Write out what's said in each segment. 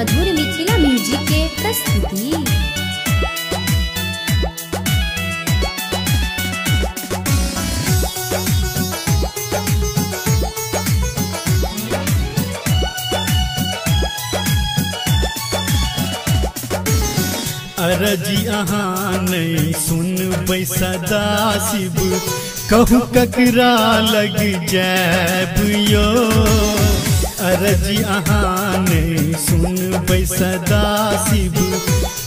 मधुर मिथिला म्यूजिक के प्रस्तुति। अरजी अहाँ नहीं सुनबै सदा शिव, कहू ककरा लग जाब यो। अरजी अहाँ नहीं सुनबै सदा शिव,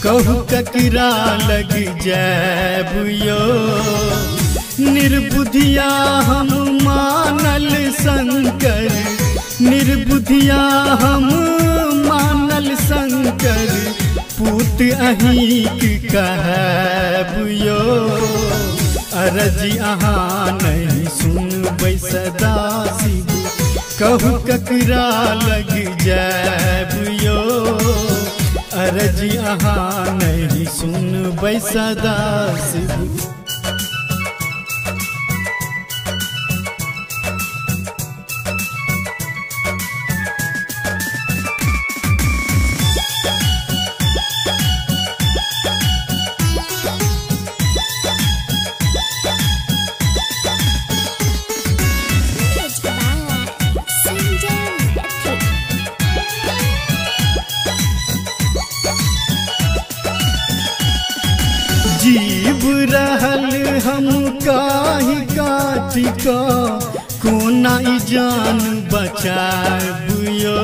कहू ककरा लग जाब यो। निर्बुद्धिया हम मानल शंकर, निर्बुद्धिया हम मानल शंकर, पूत अहीक कहब यो। अरजी अहाँ नहीं सुनबै सदा शिव, कहू ककरा लग जाब यो। अरजी अहाँ नहीं सुनबै सदा शिव। जीव रहल हम काही काट का, कोना ई जान बचाब यो।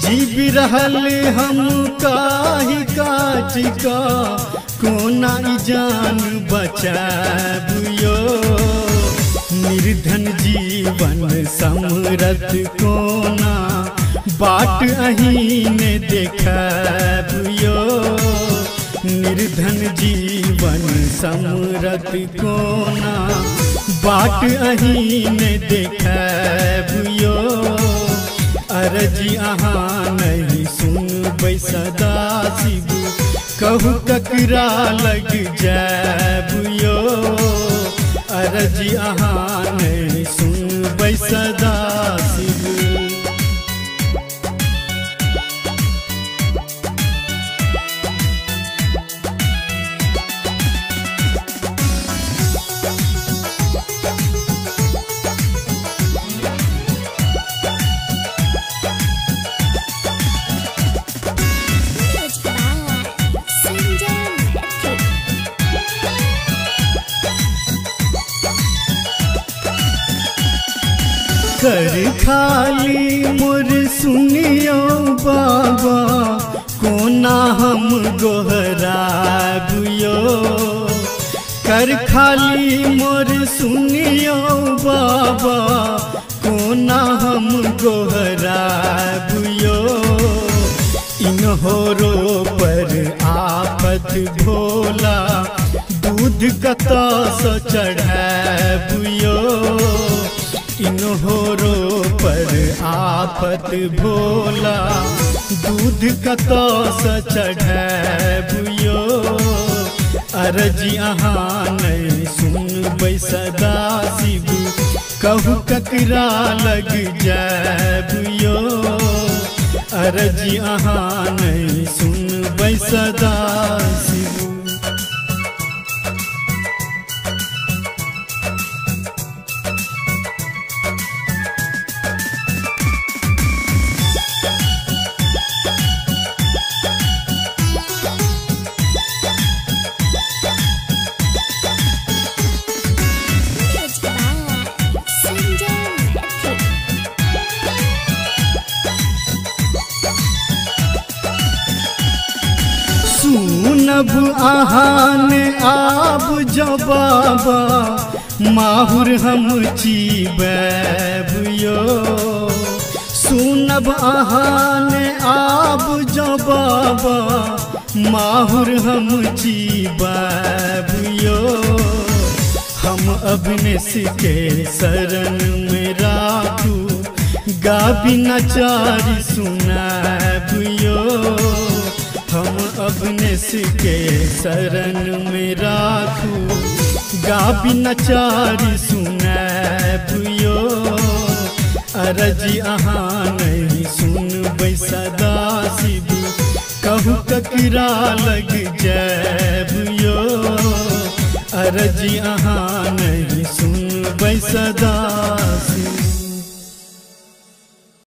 जीव रहल हम काही काट का, कोना ई जान बचाब यो। निर्धन जीवन समरथ कोना, बाट अहीने देखब यो। निर्धन जीवन समरथ कोना, बाट अहीने देखब यो। अरजी अहाँ नहीं सुनबै सदा शिव, कहू ककरा लग जाब यो। अरजी अहाँ नहीं सुनबै सदा शिव। कर खाली मोर सुनियो बाबा, कोना हम गोहराब यो। कर खाली मोर सुनियो बाबा, कोना हम गोहराब यो। इन्होरो पर आफत भोला, दूध कता स चढ़ाब यो। इन्होरो पर आफत भोला, दूध कता स चढ़ाब यो। अरजी अहाँ नहीं सुनबै सदा शिव, कहू ककरा लग जाब यो। अरजी अहाँ नहीं सुनबै सदा शिव। सुनब अहाँ ने आब जो बाबा, माहुर हम चीबैब यो। सुनब अहाँ ने आब जो बाबा, माहुर हम चीबैब यो। हम अभिनेश के शरण में राखू, गाबी नचारी सुनाब यो। हम अभिनेश के शरण में राखू, गाबी नचारी सुनाब यो। अरजी अहाँ नहीं सुनबै सदा फेरा लग जैब यो, अरजी अहाँ नहीं सुनबै सदा।